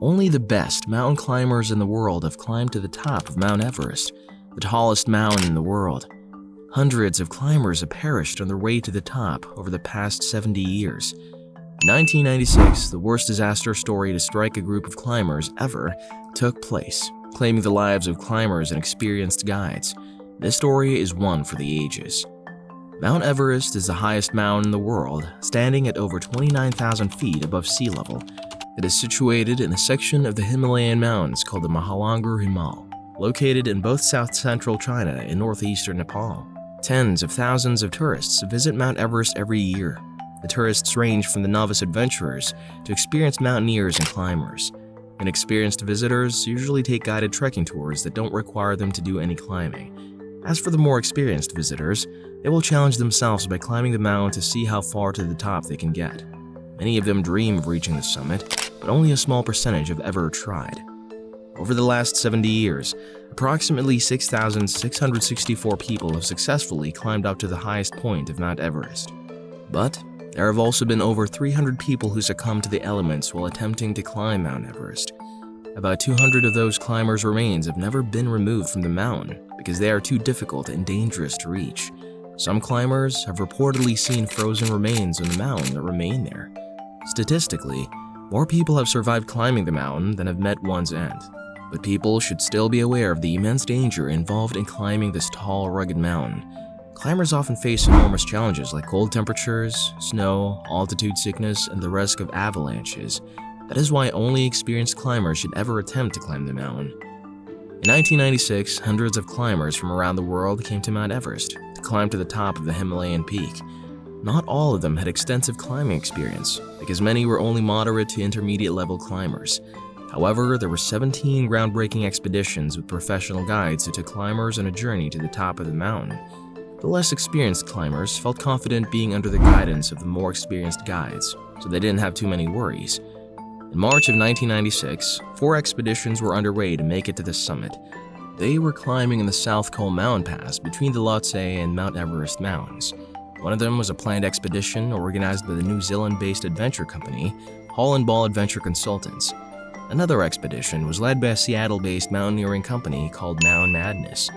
Only the best mountain climbers in the world have climbed to the top of Mount Everest, the tallest mountain in the world. Hundreds of climbers have perished on their way to the top over the past 70 years. In 1996, the worst disaster story to strike a group of climbers ever took place, claiming the lives of climbers and experienced guides. This story is one for the ages. Mount Everest is the highest mountain in the world, standing at over 29,000 feet above sea level. It is situated in a section of the Himalayan mountains called the Himal, located in both south-central China and northeastern Nepal. Tens of thousands of tourists visit Mount Everest every year. The tourists range from the novice adventurers to experienced mountaineers and climbers. Inexperienced visitors usually take guided trekking tours that don't require them to do any climbing. As for the more experienced visitors, they will challenge themselves by climbing the mountain to see how far to the top they can get. Many of them dream of reaching the summit, but only a small percentage have ever tried. Over the last 70 years, approximately 6,664 people have successfully climbed up to the highest point of Mount Everest. But there have also been over 300 people who succumbed to the elements while attempting to climb Mount Everest. About 200 of those climbers' remains have never been removed from the mountain because they are too difficult and dangerous to reach. Some climbers have reportedly seen frozen remains on the mountain that remain there. Statistically, more people have survived climbing the mountain than have met one's end. But people should still be aware of the immense danger involved in climbing this tall, rugged mountain. Climbers often face enormous challenges like cold temperatures, snow, altitude sickness, and the risk of avalanches. That is why only experienced climbers should ever attempt to climb the mountain. In 1996, hundreds of climbers from around the world came to Mount Everest to climb to the top of the Himalayan peak. Not all of them had extensive climbing experience, because many were only moderate to intermediate level climbers. However, there were 17 groundbreaking expeditions with professional guides who took climbers on a journey to the top of the mountain. The less experienced climbers felt confident being under the guidance of the more experienced guides, so they didn't have too many worries. In March of 1996, 4 expeditions were underway to make it to the summit. They were climbing in the South Col Mountain Pass between the Lhotse and Mount Everest mountains. One of them was a planned expedition organized by the New Zealand-based adventure company, Hall and Ball Adventure Consultants. Another expedition was led by a Seattle-based mountaineering company called Mountain Madness.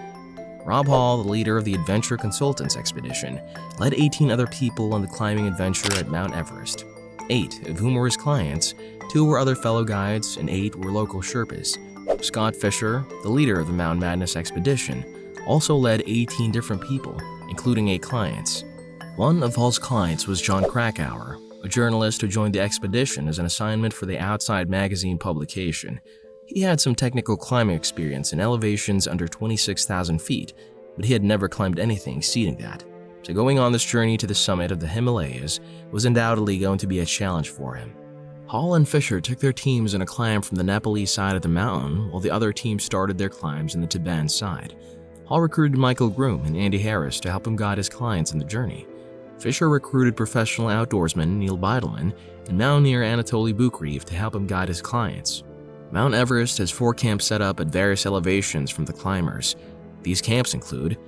Rob Hall, the leader of the Adventure Consultants expedition, led 18 other people on the climbing adventure at Mount Everest. 8 of whom were his clients, 2 were other fellow guides, and 8 were local Sherpas. Scott Fisher, the leader of the Mountain Madness expedition, also led 18 different people, including 8 clients. One of Hall's clients was Jon Krakauer, a journalist who joined the expedition as an assignment for the Outside magazine publication. He had some technical climbing experience in elevations under 26,000 feet, but he had never climbed anything exceeding that. So going on this journey to the summit of the Himalayas was undoubtedly going to be a challenge for him. Hall and Fisher took their teams on a climb from the Nepalese side of the mountain, while the other team started their climbs on the Tibetan side. Hall recruited Michael Groom and Andy Harris to help him guide his clients on the journey. Fisher recruited professional outdoorsman Neil Beidelman and mountaineer Anatoly Bukreev to help him guide his clients. Mount Everest has 4 camps set up at various elevations from the climbers. These camps include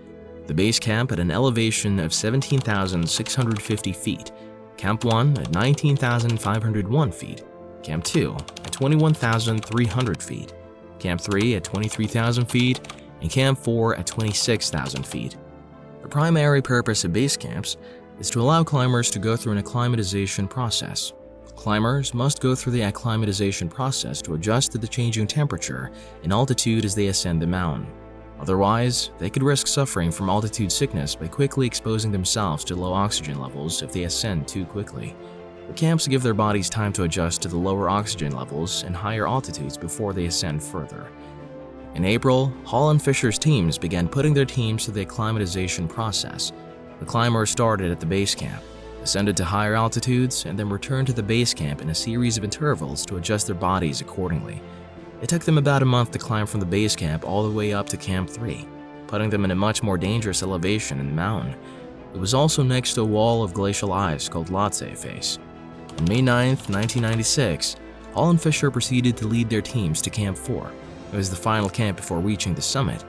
the base camp at an elevation of 17,650 feet, Camp 1 at 19,501 feet, Camp 2 at 21,300 feet, Camp 3 at 23,000 feet, and Camp 4 at 26,000 feet. The primary purpose of base camps is to allow climbers to go through an acclimatization process. Climbers must go through the acclimatization process to adjust to the changing temperature and altitude as they ascend the mountain. Otherwise, they could risk suffering from altitude sickness by quickly exposing themselves to low oxygen levels if they ascend too quickly. The camps give their bodies time to adjust to the lower oxygen levels and higher altitudes before they ascend further. In April, Hall and Fisher's teams began putting their teams through the acclimatization process. The climbers started at the base camp, ascended to higher altitudes, and then returned to the base camp in a series of intervals to adjust their bodies accordingly. It took them about a month to climb from the base camp all the way up to Camp 3, putting them in a much more dangerous elevation in the mountain. It was also next to a wall of glacial ice called Lhotse Face. On May 9, 1996, Hall and Fisher proceeded to lead their teams to Camp 4. It was the final camp before reaching the summit.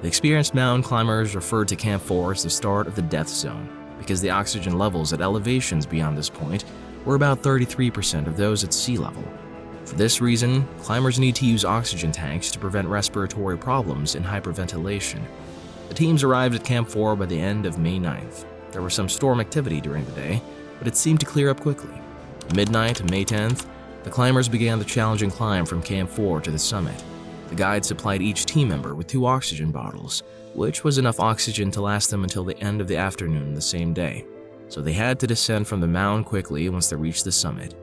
The experienced mountain climbers referred to Camp 4 as the start of the death zone, because the oxygen levels at elevations beyond this point were about 33% of those at sea level. For this reason, climbers need to use oxygen tanks to prevent respiratory problems and hyperventilation. The teams arrived at Camp 4 by the end of May 9th. There was some storm activity during the day, but it seemed to clear up quickly. At midnight of May 10th, the climbers began the challenging climb from Camp 4 to the summit. The guide supplied each team member with 2 oxygen bottles, which was enough oxygen to last them until the end of the afternoon the same day. So they had to descend from the mountain quickly once they reached the summit.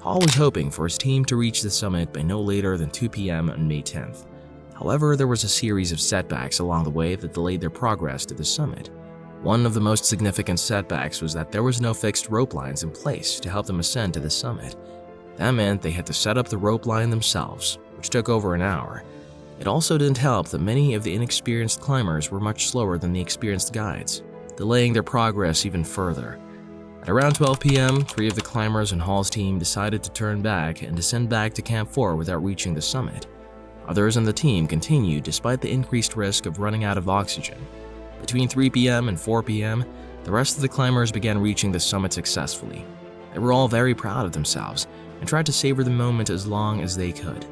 Hall was hoping for his team to reach the summit by no later than 2 p.m. on May 10th. However, there was a series of setbacks along the way that delayed their progress to the summit. One of the most significant setbacks was that there was no fixed rope lines in place to help them ascend to the summit. That meant they had to set up the rope line themselves, which took over an hour. It also didn't help that many of the inexperienced climbers were much slower than the experienced guides, delaying their progress even further. At around 12 p.m., 3 of the climbers on Hall's team decided to turn back and descend back to Camp 4 without reaching the summit. Others on the team continued despite the increased risk of running out of oxygen. Between 3 p.m. and 4 p.m., the rest of the climbers began reaching the summit successfully. They were all very proud of themselves and tried to savor the moment as long as they could.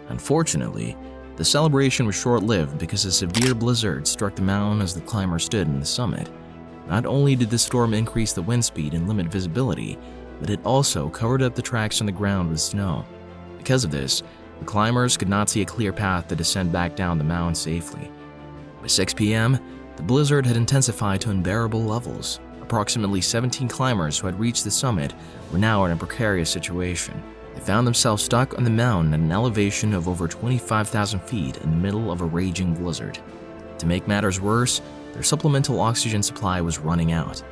Unfortunately, the celebration was short-lived because a severe blizzard struck the mountain as the climbers stood on the summit. Not only did the storm increase the wind speed and limit visibility, but it also covered up the tracks on the ground with snow. Because of this, the climbers could not see a clear path to descend back down the mountain safely. By 6 p.m., the blizzard had intensified to unbearable levels. Approximately 17 climbers who had reached the summit were now in a precarious situation. They found themselves stuck on the mountain at an elevation of over 25,000 feet in the middle of a raging blizzard. To make matters worse, their supplemental oxygen supply was running out.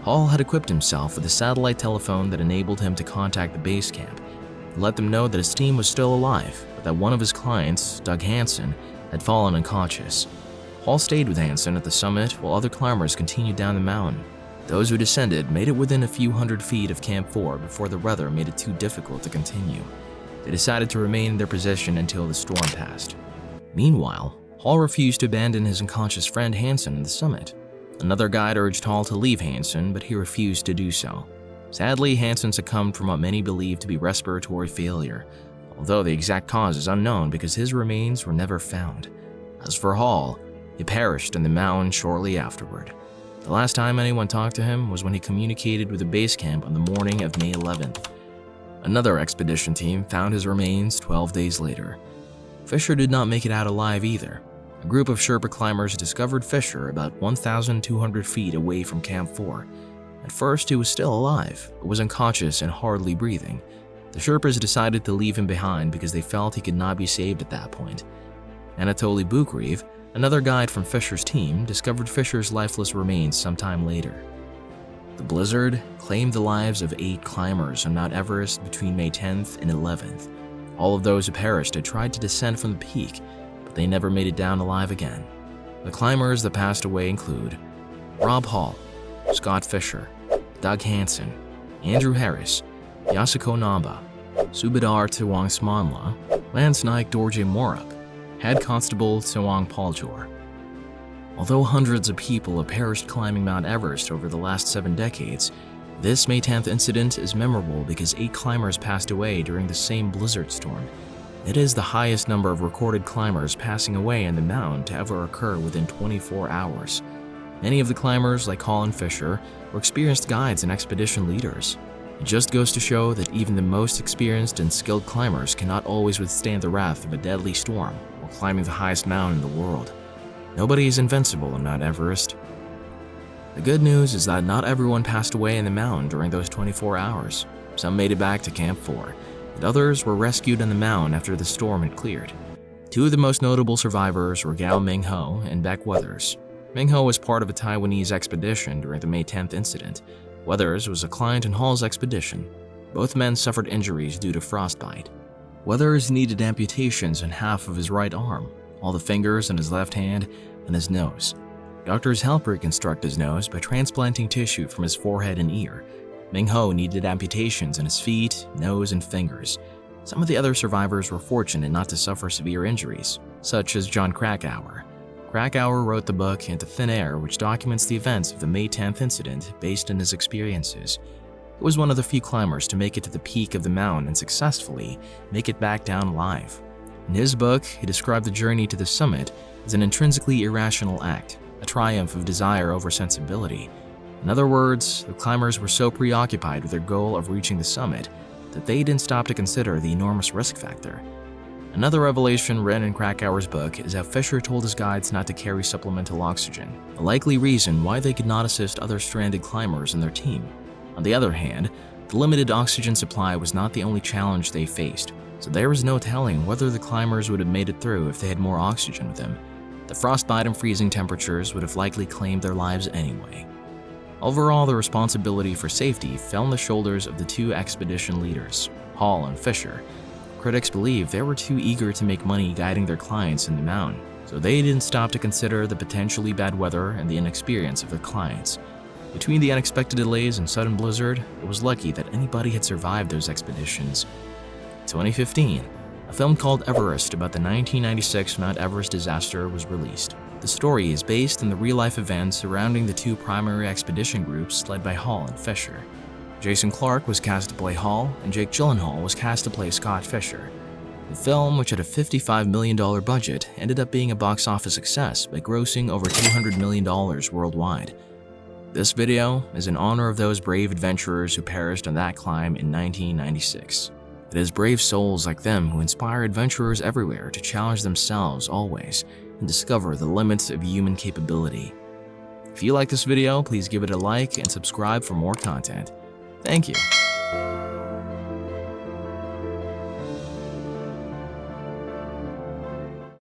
Hall had equipped himself with a satellite telephone that enabled him to contact the base camp and let them know that his team was still alive, but that one of his clients, Doug Hansen, had fallen unconscious. Hall stayed with Hansen at the summit while other climbers continued down the mountain. Those who descended made it within a few hundred feet of Camp 4 before the weather made it too difficult to continue. They decided to remain in their position until the storm passed. Meanwhile, Hall refused to abandon his unconscious friend Hansen at the summit. Another guide urged Hall to leave Hansen, but he refused to do so. Sadly, Hansen succumbed from what many believed to be respiratory failure, although the exact cause is unknown because his remains were never found. As for Hall, he perished in the mountain shortly afterward. The last time anyone talked to him was when he communicated with the base camp on the morning of May 11th. Another expedition team found his remains 12 days later. Fisher did not make it out alive either. A group of Sherpa climbers discovered Fisher about 1,200 feet away from Camp 4. At first, he was still alive, but was unconscious and hardly breathing. The Sherpas decided to leave him behind because they felt he could not be saved at that point. Anatoly Bukreev, another guide from Fisher's team, discovered Fisher's lifeless remains sometime later. The blizzard claimed the lives of 8 climbers on Mount Everest between May 10th and 11th. All of those who perished had tried to descend from the peak, but they never made it down alive again. The climbers that passed away include Rob Hall, Scott Fisher, Doug Hansen, Andrew Harris, Yasuko Namba, Subedar Tewang Smonla, Lance Naik Dorje Morup, Head Constable Tewang Paljor. Although hundreds of people have perished climbing Mount Everest over the last 7 decades, this May 10th incident is memorable because 8 climbers passed away during the same blizzard storm. It is the highest number of recorded climbers passing away on the mountain to ever occur within 24 hours. Many of the climbers, like Hall and Fisher, were experienced guides and expedition leaders. It just goes to show that even the most experienced and skilled climbers cannot always withstand the wrath of a deadly storm while climbing the highest mountain in the world. Nobody is invincible on Mount Everest. The good news is that not everyone passed away in the mountain during those 24 hours. Some made it back to Camp 4, and others were rescued on the mountain after the storm had cleared. 2 of the most notable survivors were Gao Mingho and Beck Weathers. Mingho was part of a Taiwanese expedition during the May 10th incident. Weathers was a client in Hall's expedition. Both men suffered injuries due to frostbite. Weathers needed amputations on half of his right arm, all the fingers on his left hand, and his nose. Doctors helped reconstruct his nose by transplanting tissue from his forehead and ear. Mingho needed amputations on his feet, nose, and fingers. Some of the other survivors were fortunate not to suffer severe injuries, such as Jon Krakauer. Krakauer wrote the book Into Thin Air, which documents the events of the May 10th incident based on his experiences. He was one of the few climbers to make it to the peak of the mountain and successfully make it back down alive. In his book, he described the journey to the summit as an intrinsically irrational act, a triumph of desire over sensibility. In other words, the climbers were so preoccupied with their goal of reaching the summit that they didn't stop to consider the enormous risk factor. Another revelation written in Krakauer's book is how Fisher told his guides not to carry supplemental oxygen, a likely reason why they could not assist other stranded climbers in their team. On the other hand, the limited oxygen supply was not the only challenge they faced, so there was no telling whether the climbers would have made it through if they had more oxygen with them. The frostbite and freezing temperatures would have likely claimed their lives anyway. Overall, the responsibility for safety fell on the shoulders of the two expedition leaders, Hall and Fisher. Critics believe they were too eager to make money guiding their clients in the mountain, so they didn't stop to consider the potentially bad weather and the inexperience of their clients. Between the unexpected delays and sudden blizzard, it was lucky that anybody had survived those expeditions. In 2015, a film called Everest about the 1996 Mount Everest disaster was released. The story is based on the real-life events surrounding the two primary expedition groups led by Hall and Fisher. Jason Clarke was cast to play Hall, and Jake Gyllenhaal was cast to play Scott Fisher. The film, which had a $55 million budget, ended up being a box office success by grossing over $200 million worldwide. This video is in honor of those brave adventurers who perished on that climb in 1996. It is brave souls like them who inspire adventurers everywhere to challenge themselves always and discover the limits of human capability. If you like this video, please give it a like and subscribe for more content. Thank you.